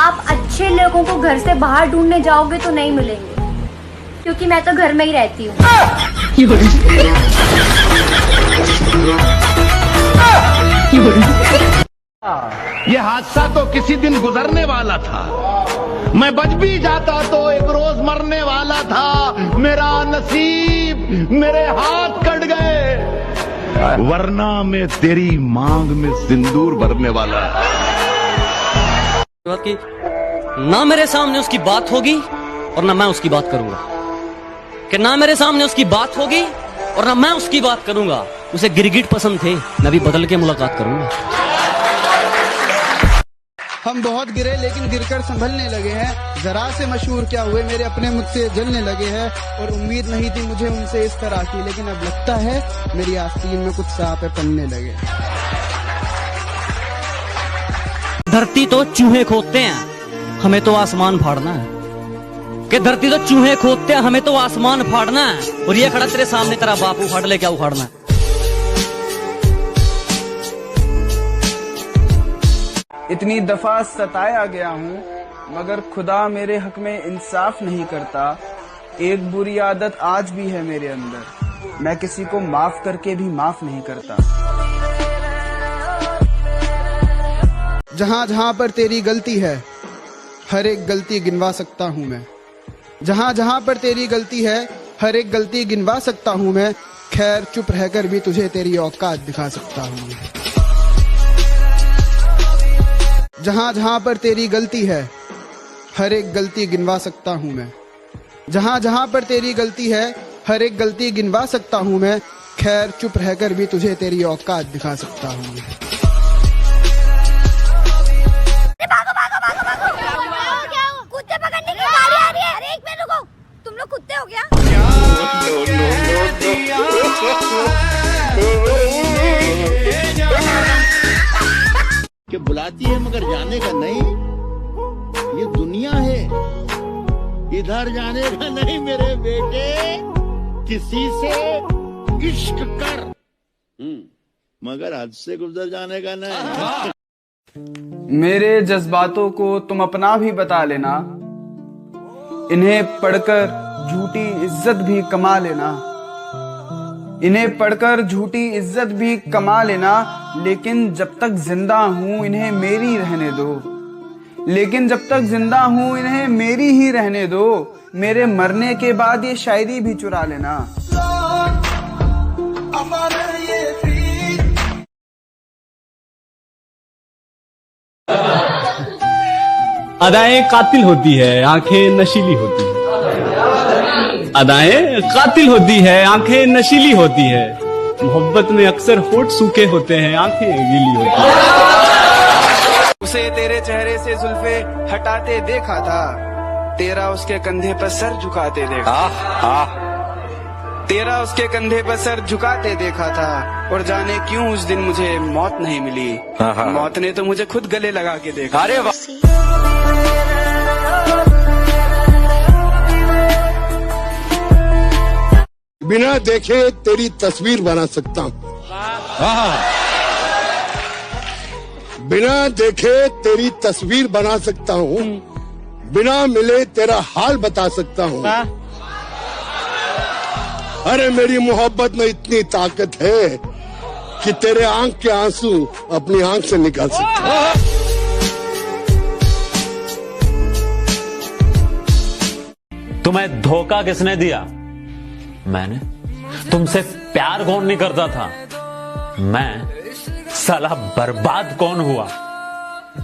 आप अच्छे लोगों को घर से बाहर ढूंढने जाओगे तो नहीं मिलेंगे, क्योंकि मैं तो घर में ही रहती हूँ। ये हादसा तो किसी दिन गुजरने वाला था, मैं बच भी जाता तो एक रोज मरने वाला था। मेरा नसीब मेरे हाथ कट गए, वरना मैं तेरी मांग में सिंदूर भरने वाला। कि ना मेरे सामने उसकी बात होगी और ना मैं उसकी बात करूंगा, कि ना मेरे सामने उसकी बात होगी और ना मैं उसकी बात करूंगा। उसे गिरगिट पसंद थे, मैं भी बदल के मुलाकात करूंगा। हम बहुत गिरे लेकिन गिरकर संभलने लगे हैं, जरा से मशहूर क्या हुए मेरे अपने मुझसे जलने लगे हैं। और उम्मीद नहीं थी मुझे उनसे इस तरह की, लेकिन अब लगता है मेरी आस्तीन में कुछ सांप पलने लगे। धरती तो चूहे खोदते हैं, हमें तो आसमान फाड़ना है। कि धरती तो चूहे खोदते हैं, हमें तो आसमान फाड़ना है। और ये खड़ा तेरे सामने तेरा बाप उखाड़ ले, क्या उखाड़ना है? इतनी दफा सताया गया हूँ मगर खुदा मेरे हक में इंसाफ नहीं करता। एक बुरी आदत आज भी है मेरे अंदर, मैं किसी को माफ करके भी माफ नहीं करता। जहाँ जहाँ पर तेरी गलती है हर एक गलती गिनवा सकता हूँ मैं। जहाँ जहाँ पर तेरी गलती है हर एक गलती गिनवा सकता हूँ मैं। खैर चुप रहकर भी तुझे तेरी औकात दिखा सकता हूँ मैं। जहाँ जहाँ पर तेरी गलती है हर एक गलती गिनवा सकता हूँ मैं। जहाँ जहाँ पर तेरी गलती है हर एक गलती गिनवा सकता हूँ मैं। खैर चुप रहकर भी तुझे तेरी औकात दिखा सकता हूँ मैं। कुत्ते पकड़ने की गाड़ी आ रही है। अरे एक मिनट रुको, तुम लोग कुत्ते हो क्या? कि बुलाती है मगर जाने का नहीं, ये दुनिया है, इधर जाने का नहीं मेरे बेटे। किसी से इश्क कर मगर हद से गुजर जाने का नहीं। मेरे जज्बातों को तुम अपना भी बता लेना, इन्हें पढ़कर झूठी इज्जत भी कमा लेना। इन्हें पढ़कर झूठी इज्जत भी कमा लेना, लेकिन जब तक जिंदा हूँ इन्हें मेरी रहने दो। लेकिन जब तक जिंदा हूँ इन्हें मेरी ही रहने दो। मेरे मरने के बाद ये शायरी भी चुरा लेना। अदाएं कातिल होती है, आंखें नशीली होती है। अदाएं कातिल होती है, आंखें नशीली होती है। मोहब्बत में अक्सर होठ सूखे होते हैं, आंखें गीली होती है। उसे तेरे चेहरे से जुल्फे हटाते देखा था, तेरा उसके कंधे पर सर झुकाते देखा। तेरा उसके कंधे पर सर झुकाते देखा था। और जाने क्यों उस दिन मुझे मौत नहीं मिली, मौत ने तो मुझे खुद गले लगा के देखा। अरे बिना देखे तेरी तस्वीर बना सकता हूँ, बिना देखे तेरी तस्वीर बना सकता हूँ, बिना मिले तेरा हाल बता सकता हूँ। अरे मेरी मोहब्बत में इतनी ताकत है कि तेरे आंख के आंसू अपनी आंख से निकाल सकता हूँ। तुम्हें धोखा किसने दिया? मैंने। तुमसे प्यार कौन नहीं करता था? मैं। साला बर्बाद कौन हुआ?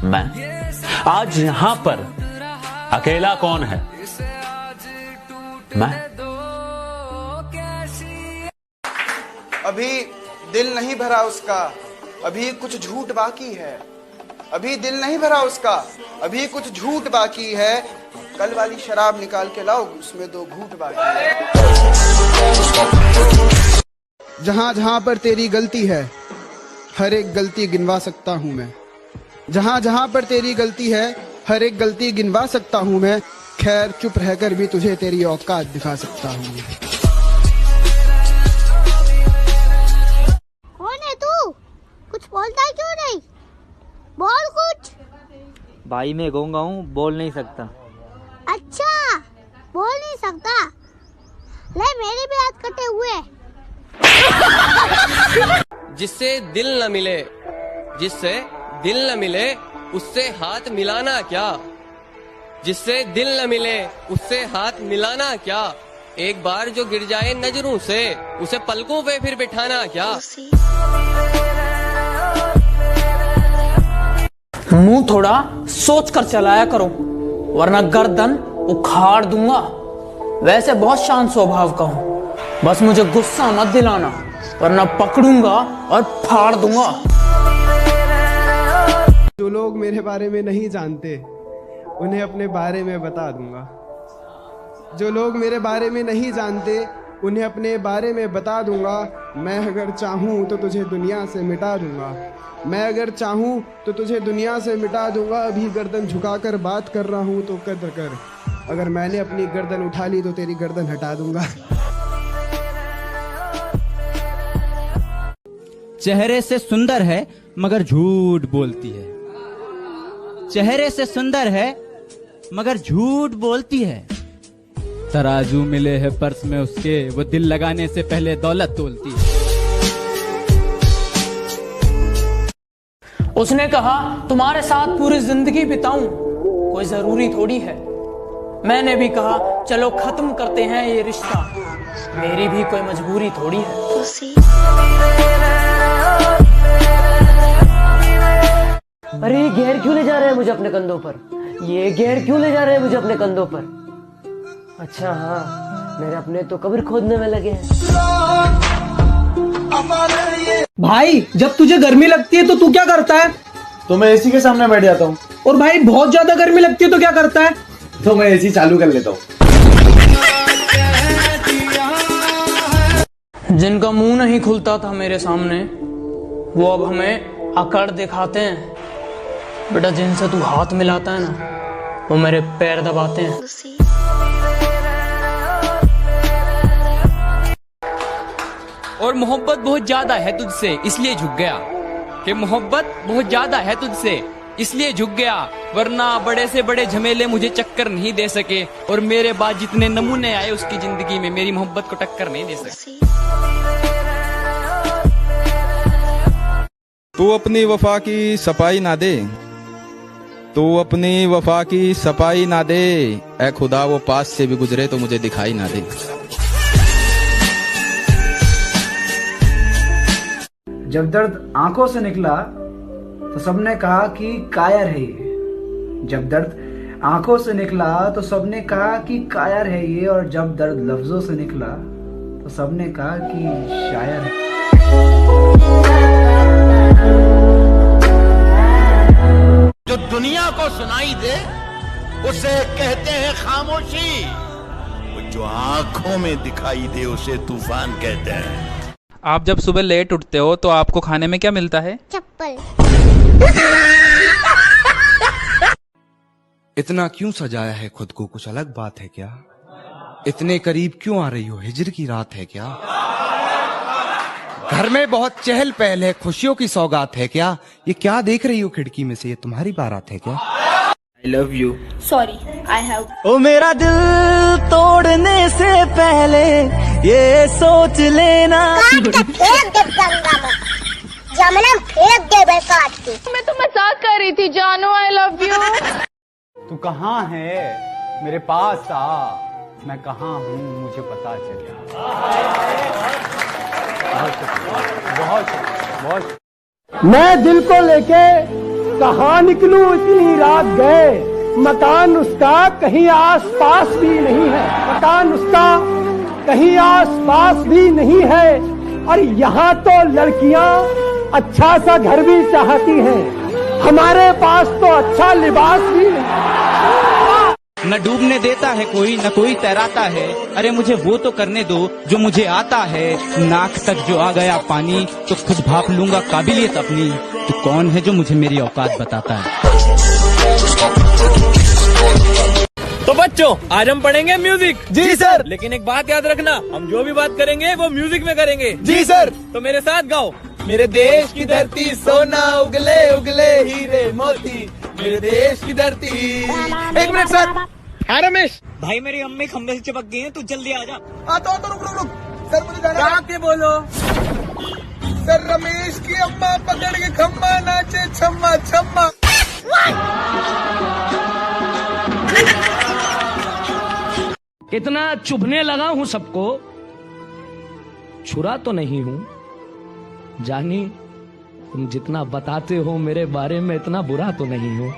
मैं। आज यहां पर अकेला कौन है? मैं। अभी दिल नहीं भरा उसका, अभी कुछ झूठ बाकी है। अभी दिल नहीं भरा उसका, अभी कुछ झूठ बाकी है। कल वाली शराब निकाल के लाओ, उसमें 2 घूंट बाकी है। जहाँ जहाँ पर तेरी गलती है हर एक गलती गिनवा सकता हूँ मैं। जहाँ जहाँ पर तेरी गलती है हर एक गलती गिनवा सकता हूँ मैं। खैर चुप रहकर भी तुझे तेरी औकात दिखा सकता हूँ। कौन है तू? कुछ बोलता है क्यों नहीं? बोल कुछ। भाई मैं गूंगा हूँ, बोल नहीं सकता। अच्छा, बोल नहीं सकता? ले मेरी भी हाथ कटे हुए। जिससे दिल न मिले, जिससे दिल न मिले उससे हाथ मिलाना क्या, जिससे दिल न मिले उससे हाथ मिलाना क्या, एक बार जो गिर जाए नजरों से उसे पलकों पे फिर बिठाना क्या। मुंह थोड़ा सोच कर चलाया करो, वरना गर्दन उखाड़ दूंगा। वैसे बहुत शांत स्वभाव का हूँ, बस मुझे गुस्सा मत दिलाना, वरना पकड़ूंगा और फाड़ दूंगा। जो लोग मेरे बारे में नहीं जानते उन्हें अपने बारे में बता दूंगा। जो लोग मेरे बारे में नहीं जानते उन्हें अपने बारे में बता दूंगा। मैं अगर चाहूँ तो तुझे दुनिया से मिटा दूंगा। मैं अगर चाहूँ तो तुझे दुनिया से मिटा दूंगा। अभी गर्दन झुकाकर बात कर रहा हूँ तो कद्र कर। अगर मैंने अपनी गर्दन उठा ली तो तेरी गर्दन हटा दूंगा। चेहरे से सुंदर है मगर झूठ बोलती है। चेहरे से सुंदर है मगर झूठ बोलती है। तराजू मिले है पर्स में उसके, वो दिल लगाने से पहले दौलत तोलती है। उसने कहा तुम्हारे साथ पूरी जिंदगी बिताऊं, कोई जरूरी थोड़ी है। मैंने भी कहा चलो खत्म करते हैं ये रिश्ता, मेरी भी कोई मजबूरी थोड़ी है। अरे ये गैर क्यों ले जा रहे हैं मुझे अपने कंधों पर, ये गैर क्यों ले जा रहे हैं मुझे अपने कंधों पर। अच्छा हाँ, मेरे अपने तो कब्र खोदने में लगे हैं। भाई जब तुझे गर्मी लगती है तो तू क्या करता है? तो मैं एसी के सामने बैठ जाता हूँ। और भाई बहुत ज्यादा गर्मी लगती है तो क्या करता है? तो मैं एसी चालू कर लेता हूँ। जिनका मुंह नहीं खुलता था मेरे सामने, वो अब हमें अकड़ दिखाते हैं। बेटा जिनसे तू हाथ मिलाता है ना, वो मेरे पैर दबाते हैं। और मोहब्बत बहुत ज्यादा है तुझसे इसलिए झुक गया, कि मोहब्बत बहुत ज्यादा है तुझसे इसलिए झुक गया, वरना बड़े से बड़े झमेले मुझे चक्कर नहीं दे सके, और मेरे बाद जितने नमूने आए उसकी जिंदगी में मेरी मोहब्बत को टक्कर नहीं दे सके। तू अपनी वफा की सफाई ना दे, तू अपनी वफा की सफाई ना दे, ऐ खुदा वो पास से भी गुजरे तो मुझे दिखाई ना दे। जब दर्द आंखों से निकला तो सबने कहा कि कायर है ये। जब दर्द आंखों से निकला तो सबने कहा कि कायर है ये, और जब दर्द लफ्जों से निकला तो सबने कहा कि शायर है। जो दुनिया को सुनाई दे उसे कहते हैं खामोशी, जो आंखों में दिखाई दे उसे तूफान कहते हैं। आप जब सुबह लेट उठते हो तो आपको खाने में क्या मिलता है? चप्पल। इतना क्यों सजाया है खुद को, कुछ अलग बात है क्या? इतने करीब क्यों आ रही हो, हिजर की रात है क्या? घर में बहुत चहल पहल है, खुशियों की सौगात है क्या? ये क्या देख रही हो खिड़की में से, ये तुम्हारी बारात है क्या? I love you. Sorry, I have. ओ मेरा दिल तोड़ने से पहले ये सोच लेना। मैं तो मजाक कर रही थी जानू, I love you. तू कहाँ है? मेरे पास आ, मैं कहाँ हूँ मुझे पता चल गया। बहुत मैं दिल को लेके कहाँ निकलूं इतनी रात गए, मकान उसका कहीं आस पास भी नहीं है, मकान उसका कहीं आस पास भी नहीं है, और यहाँ तो लड़कियाँ अच्छा सा घर भी चाहती हैं, हमारे पास तो अच्छा लिबास भी नहीं। न डूबने देता है कोई, न कोई तैराता है, अरे मुझे वो तो करने दो जो मुझे आता है। नाक तक जो आ गया पानी तो खुद भाप लूंगा काबिलियत अपनी, तो कौन है जो मुझे मेरी औकात बताता है। तो बच्चों आज हम पढ़ेंगे म्यूजिक। जी सर। लेकिन एक बात याद रखना, हम जो भी बात करेंगे वो म्यूजिक में करेंगे। जी सर। तो मेरे साथ गाओ। मेरे देश की धरती सोना उगले उगले हीरे मोती, मेरे देश की धरती। एक मिनट सर। हाँ रमेश भाई मेरी अम्मी खंबे से चिपक गई है, तू जल्दी आ जा। तो रुक सर, मुझे जाना है। के बोलो सर, रमेश की अम्मा पकड़ के खम्मा नाचे छम्मा छम्मा। इतना चुभने लगा हूं सबको, छुरा तो नहीं हूं। जानी तुम जितना बताते हो मेरे बारे में, इतना बुरा तो नहीं हूं।